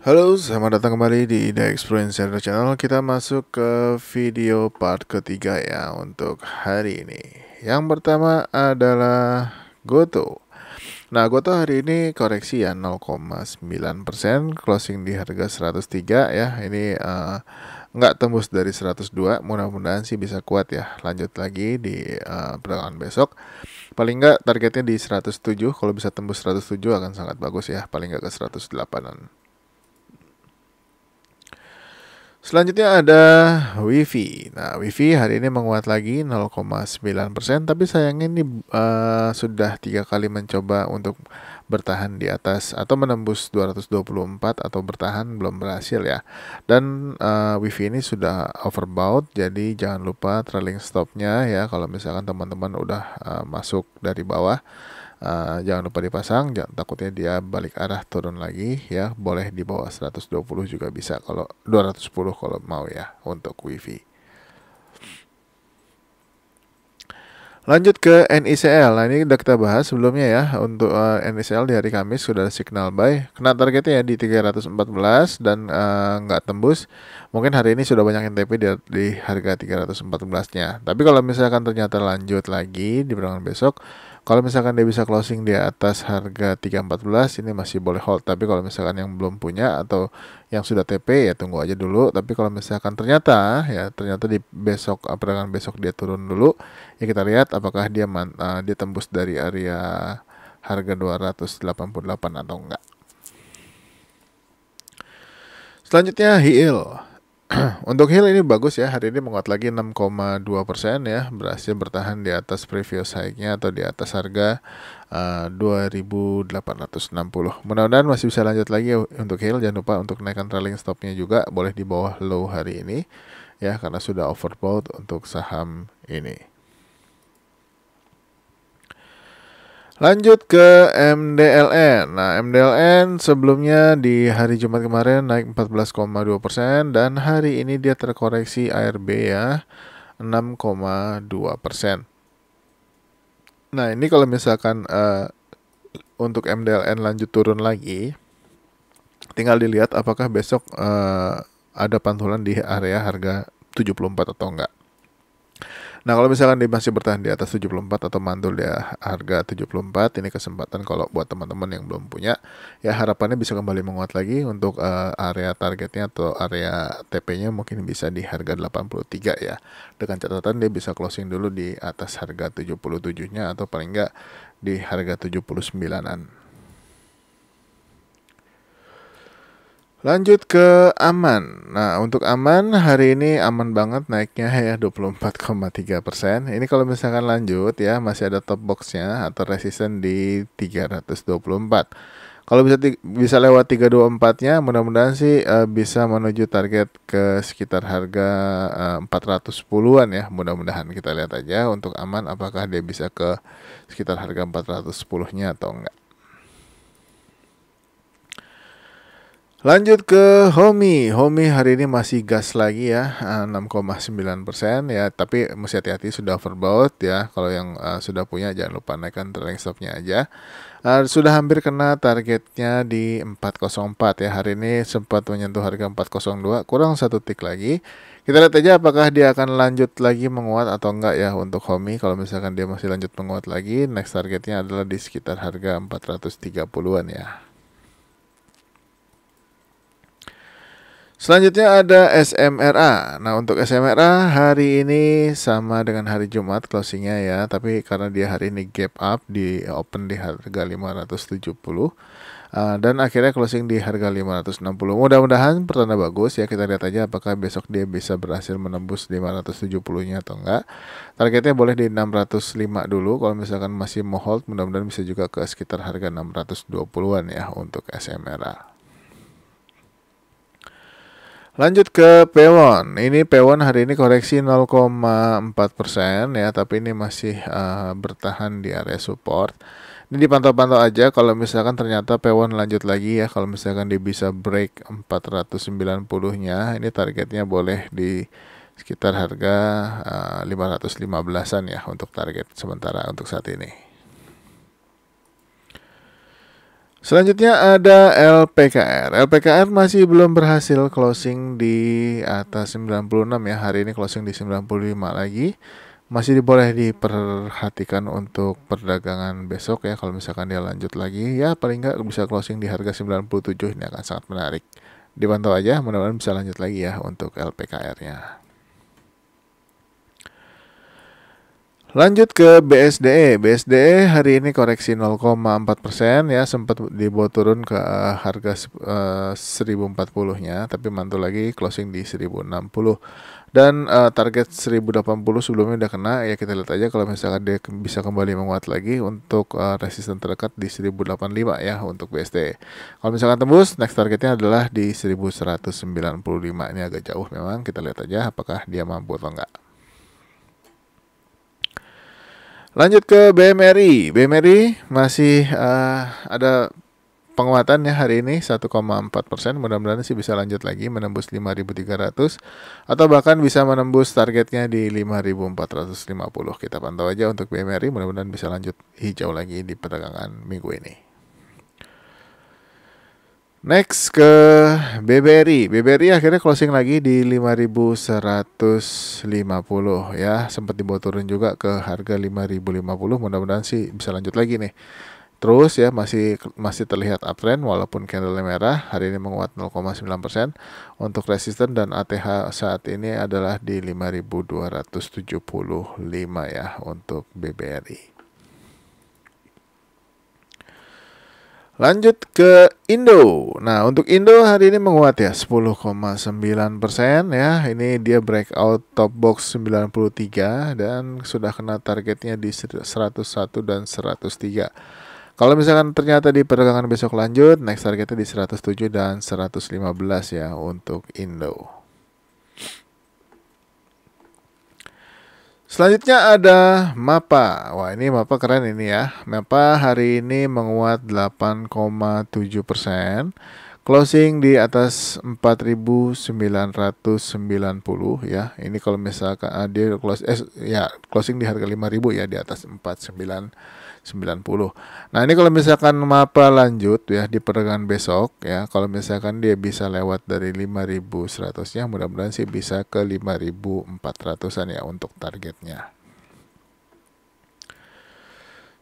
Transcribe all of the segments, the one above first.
Halo, selamat datang kembali di The Experience Center Channel. Kita masuk ke video part ketiga ya untuk hari ini. Yang pertama adalah Goto. Nah, Goto hari ini koreksi ya 0,9%, closing di harga 103 ya. Ini nggak tembus dari 102. Mudah-mudahan sih bisa kuat ya. Lanjut lagi di perdagangan besok. Paling nggak targetnya di 107. Kalau bisa tembus 107 akan sangat bagus ya. Paling nggak ke 108-an. Selanjutnya ada WiFi. Nah, WiFi hari ini menguat lagi 0,9%, tapi sayangnya ini sudah 3 kali mencoba untuk bertahan di atas atau menembus 224 atau bertahan belum berhasil ya. Dan WiFi ini sudah overbought, jadi jangan lupa trailing stopnya ya kalau misalkan teman-teman udah masuk dari bawah. Jangan lupa dipasang, takutnya dia balik arah turun lagi ya. Boleh di bawah 120 juga bisa, kalau 210 kalau mau ya untuk WiFi. Lanjut ke NICL. Nah, ini udah kita bahas sebelumnya ya. Untuk NICL di hari Kamis sudah ada signal buy. Kena targetnya ya di 314 dan nggak tembus. Mungkin hari ini sudah banyak NTP di harga 314-nya. Tapi kalau misalkan ternyata lanjut lagi di perdagangan besok, kalau misalkan dia bisa closing di atas harga 314, ini masih boleh hold. Tapi kalau misalkan yang belum punya atau yang sudah TP ya tunggu aja dulu. Tapi kalau misalkan ternyata di besok perdagangan besok dia turun dulu, ya kita lihat apakah dia tembus dari area harga 288 atau enggak. Selanjutnya HIL. Untuk HIL ini bagus ya, hari ini menguat lagi 6,2% ya, berhasil bertahan di atas previous high-nya atau di atas harga 2.860. Mudah-mudahan masih bisa lanjut lagi untuk HIL. Jangan lupa untuk naikkan trailing stopnya juga, boleh di bawah low hari ini ya, karena sudah overbought untuk saham ini. Lanjut ke MDLN. Nah, MDLN sebelumnya di hari Jumat kemarin naik 14,2% dan hari ini dia terkoreksi ARB ya 6,2%. Nah, ini kalau misalkan untuk MDLN lanjut turun lagi, tinggal dilihat apakah besok ada pantulan di area harga 74 atau enggak. Nah, kalau misalkan dia masih bertahan di atas 74 atau mantul di harga 74, ini kesempatan kalau buat teman-teman yang belum punya, ya harapannya bisa kembali menguat lagi untuk area targetnya atau area TP-nya mungkin bisa di harga 83 ya. Dengan catatan dia bisa closing dulu di atas harga 77-nya atau paling enggak di harga 79-an. Lanjut ke Aman. Nah, untuk Aman hari ini aman banget naiknya ya 24,3%. Ini kalau misalkan lanjut ya masih ada top boxnya atau resisten di 324. Kalau bisa lewat 324-nya, mudah-mudahan sih bisa menuju target ke sekitar harga 410-an ya. Mudah-mudahan kita lihat aja untuk Aman apakah dia bisa ke sekitar harga 410-nya atau enggak. Lanjut ke Homi. Homi hari ini masih gas lagi ya, 6,9% ya, tapi mesti hati-hati sudah overbought ya. Kalau yang sudah punya jangan lupa naikkan trailing stopnya aja. Sudah hampir kena targetnya di 404 ya. Hari ini sempat menyentuh harga 402, kurang satu tick lagi. Kita lihat aja apakah dia akan lanjut lagi menguat atau enggak ya untuk Homi. Kalau misalkan dia masih lanjut menguat lagi, next targetnya adalah di sekitar harga 430-an ya. Selanjutnya ada SMRA. Nah, untuk SMRA hari ini sama dengan hari Jumat closingnya ya, tapi karena dia hari ini gap up di open di harga 570 dan akhirnya closing di harga 560. Mudah-mudahan pertanda bagus ya. Kita lihat aja apakah besok dia bisa berhasil menembus 570-nya atau enggak. Targetnya boleh di 605 dulu. Kalau misalkan masih mau hold, mudah-mudahan bisa juga ke sekitar harga 620-an ya untuk SMRA. Lanjut ke Pewon. Ini Pewon hari ini koreksi 0,4% ya, tapi ini masih bertahan di area support. Ini dipantau-pantau aja kalau misalkan ternyata Pewon lanjut lagi ya, kalau misalkan dia bisa break 490-nya, ini targetnya boleh di sekitar harga 515-an ya untuk target sementara untuk saat ini. Selanjutnya ada LPKR. LPKR masih belum berhasil closing di atas 96 ya. Hari ini closing di 95 lagi. Masih boleh diperhatikan untuk perdagangan besok ya. Kalau misalkan dia lanjut lagi, ya paling nggak bisa closing di harga 97. Ini akan sangat menarik. Dipantau aja, mudah-mudahan bisa lanjut lagi ya untuk LPKR-nya. Lanjut ke BSDE. BSDE hari ini koreksi 0,4% ya, sempat dibawa turun ke harga 1040-nya, tapi mantul lagi closing di 1060. Dan target 1080 sebelumnya udah kena ya, kita lihat aja kalau misalkan dia bisa kembali menguat lagi untuk resisten terdekat di 1085 ya untuk BSDE. Kalau misalkan tembus, next targetnya adalah di 1195. Ini agak jauh memang, kita lihat aja apakah dia mampu atau enggak. Lanjut ke BMRI. BMRI masih ada penguatan ya hari ini 1,4%. Mudah-mudahan sih bisa lanjut lagi menembus 5.300 atau bahkan bisa menembus targetnya di 5.450. Kita pantau aja untuk BMRI, mudah-mudahan bisa lanjut hijau lagi di perdagangan minggu ini. Next ke BBRI. BBRI akhirnya closing lagi di 5.150 ya. Sempat dibawa turun juga ke harga 5.050. Mudah-mudahan sih bisa lanjut lagi nih. Terus ya masih terlihat uptrend walaupun candle merah. Hari ini menguat 0,9%. Untuk resisten dan ATH saat ini adalah di 5.275 ya untuk BBRI. Lanjut ke Indo. Nah, untuk Indo hari ini menguat ya 10,9% ya. Ini dia breakout top box 93 dan sudah kena targetnya di 101 dan 103. Kalau misalkan ternyata di perdagangan besok lanjut, next targetnya di 107 dan 115 ya untuk Indo. Selanjutnya ada MAPA. Wah, ini MAPA keren ini ya. MAPA hari ini menguat 8,7%. Closing di atas 4.990 ya. Ini kalau misalkan dia closing di harga 5.000 ya, di atas 4.990. Nah, ini kalau misalkan MAPA lanjut ya di perdagangan besok ya, kalau misalkan dia bisa lewat dari 5.100-nya, mudah-mudahan sih bisa ke 5.400-an ya untuk targetnya.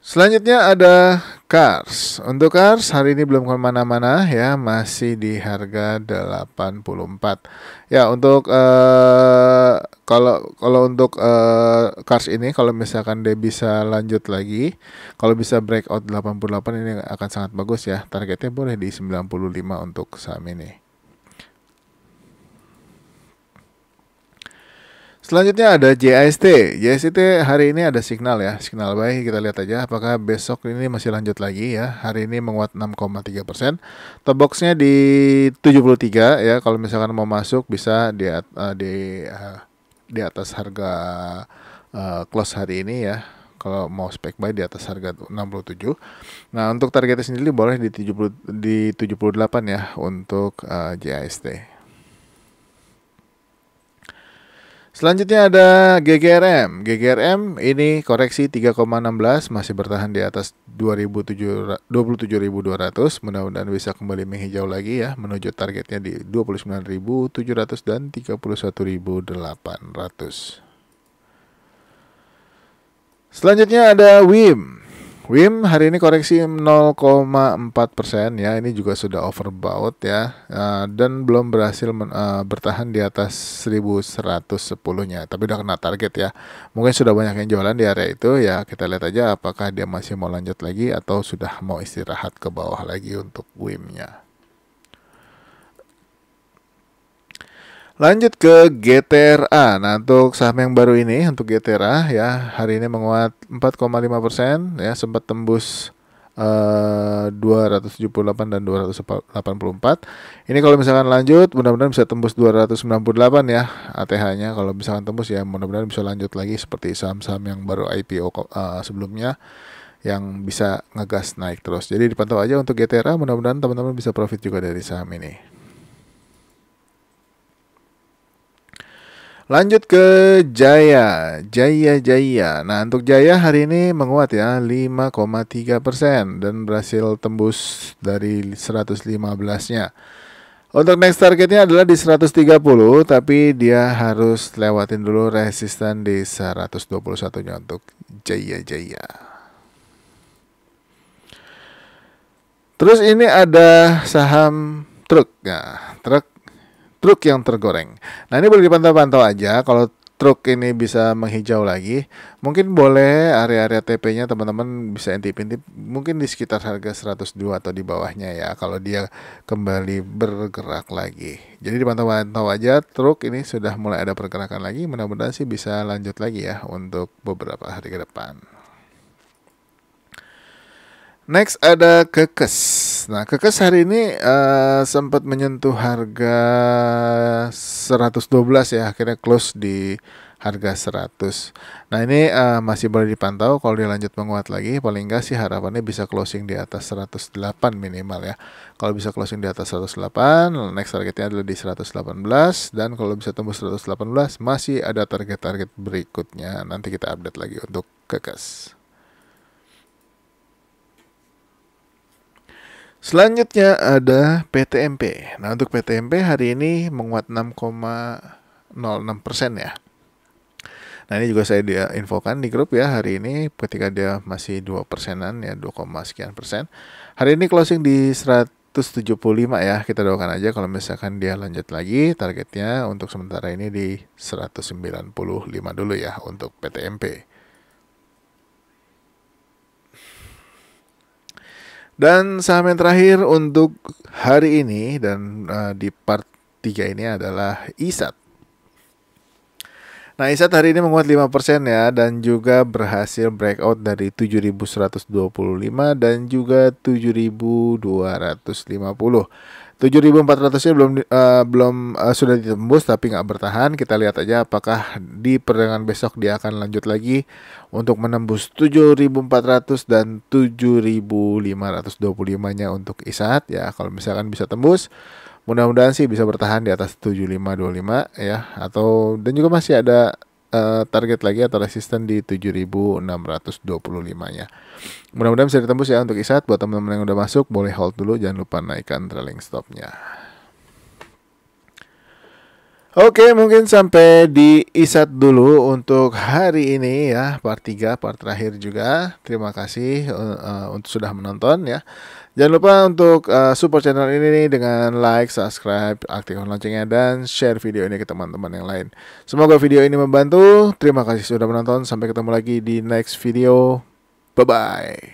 Selanjutnya ada Kars. Untuk Kars hari ini belum kemana-mana ya, masih di harga 84. Ya untuk kalau untuk Kars ini kalau misalkan dia bisa lanjut lagi, kalau bisa breakout 88 ini akan sangat bagus ya. Targetnya boleh di 95 untuk saham ini. Selanjutnya ada JST. JST hari ini ada signal ya, signal buy. Kita lihat aja apakah besok ini masih lanjut lagi ya. Hari ini menguat 6,3%. Top boxnya di 73 ya. Kalau misalkan mau masuk bisa di atas harga close hari ini ya. Kalau mau spek buy di atas harga 67. Nah, untuk targetnya sendiri boleh di 78 ya untuk JST. Selanjutnya ada GGRM. GGRM ini koreksi 3,16, masih bertahan di atas 27.200. Mudah-mudahan bisa kembali menghijau lagi ya, menuju targetnya di 29.700 dan 31.800. Selanjutnya ada WIM. WIM hari ini koreksi 0,4% ya, ini juga sudah overbought ya, dan belum berhasil bertahan di atas 1110-nya, tapi udah kena target ya. Mungkin sudah banyak yang jualan di area itu ya, kita lihat aja apakah dia masih mau lanjut lagi atau sudah mau istirahat ke bawah lagi untuk WIM-nya. Lanjut ke GTRA. Nah, untuk saham yang baru ini, untuk GTRA ya, hari ini menguat 4,5% ya, sempat tembus 278 dan 284. Ini kalau misalkan lanjut, mudah-mudahan bisa tembus 298 ya ATH-nya. Kalau misalkan tembus ya, mudah-mudahan bisa lanjut lagi seperti saham-saham yang baru IPO sebelumnya yang bisa ngegas naik terus. Jadi dipantau aja untuk GTRA, mudah-mudahan teman-teman bisa profit juga dari saham ini. Lanjut ke Jaya. Nah, untuk Jaya hari ini menguat ya 5,3% dan berhasil tembus dari 115-nya. Untuk next targetnya adalah di 130, tapi dia harus lewatin dulu resisten di 121-nya untuk Jaya. Terus ini ada saham truk. Nah, truk yang tergoreng. Nah, ini boleh dipantau-pantau aja. Kalau truk ini bisa menghijau lagi, mungkin boleh area-area TP-nya teman-teman bisa intip-intip mungkin di sekitar harga 102 atau di bawahnya ya, kalau dia kembali bergerak lagi. Jadi dipantau-pantau aja, truk ini sudah mulai ada pergerakan lagi, mudah-mudahan sih bisa lanjut lagi ya untuk beberapa hari ke depan. Next ada Kekes. Nah, Kekes hari ini sempat menyentuh harga 112 ya, akhirnya close di harga 100. Nah, ini masih boleh dipantau, kalau dia lanjut menguat lagi, paling enggak sih harapannya bisa closing di atas 108 minimal ya. Kalau bisa closing di atas 108, next targetnya adalah di 118, dan kalau bisa tembus 118, masih ada target-target berikutnya. Nanti kita update lagi untuk Kekes. Selanjutnya ada PTMP. Nah, untuk PTMP hari ini menguat 6,06% ya. Nah, ini juga saya infokan di grup ya hari ini ketika dia masih 2%-an ya, 2, sekian persen. Hari ini closing di 175 ya. Kita doakan aja kalau misalkan dia lanjut lagi, targetnya untuk sementara ini di 195 dulu ya untuk PTMP. Dan saham yang terakhir untuk hari ini dan di part 3 ini adalah ISAT. Nah, ISAT hari ini menguat 5% ya, dan juga berhasil breakout dari 7.125 dan juga 7.250. 7.400-nya belum sudah ditembus tapi nggak bertahan. Kita lihat aja apakah di perdagangan besok dia akan lanjut lagi untuk menembus 7.400 dan 7.525-nya untuk ISAT ya. Kalau misalkan bisa tembus, mudah-mudahan sih bisa bertahan di atas 7525 ya, atau dan juga masih ada target lagi atau resisten di 7.625-nya. Mudah-mudahan bisa ditembus ya untuk ISAT. Buat teman-teman yang udah masuk, boleh hold dulu, jangan lupa naikkan trailing stopnya. Oke, mungkin sampai di ISAT dulu untuk hari ini ya, part 3, part terakhir juga. Terima kasih untuk sudah menonton ya. Jangan lupa untuk support channel ini nih dengan like, subscribe, aktifkan loncengnya, dan share video ini ke teman-teman yang lain. Semoga video ini membantu. Terima kasih sudah menonton. Sampai ketemu lagi di next video. Bye-bye.